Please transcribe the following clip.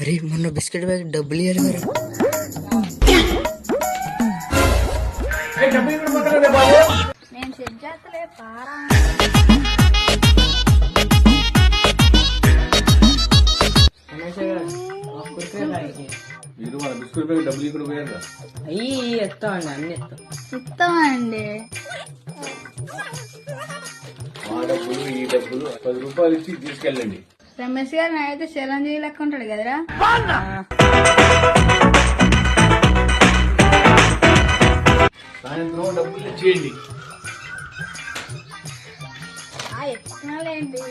అరే మొన్న biscuit bag డబ్బులు ఇవ్వాలి మరి. నేను సెట్ చేస్తలే పారా. బిస్కెట్ బ్యాగ్ డబ్బులు ఇక్కడ పోయారు. అయ్యి ఎత్తామండి, అన్ని ఎత్తాం. ఇస్తామండి. ఆ డబ్బులు ఈ డబ్బులు 10 రూపాయలు ఇచ్చి తీసుకెళ్ళండి. రమేష్ గారు నాకైతే చిరంజీవి లెక్క ఉంటాడు కదరా. సాయంత్రం డబ్బులు ఇచ్చేయండి. ఎత్తున్నాలేంటి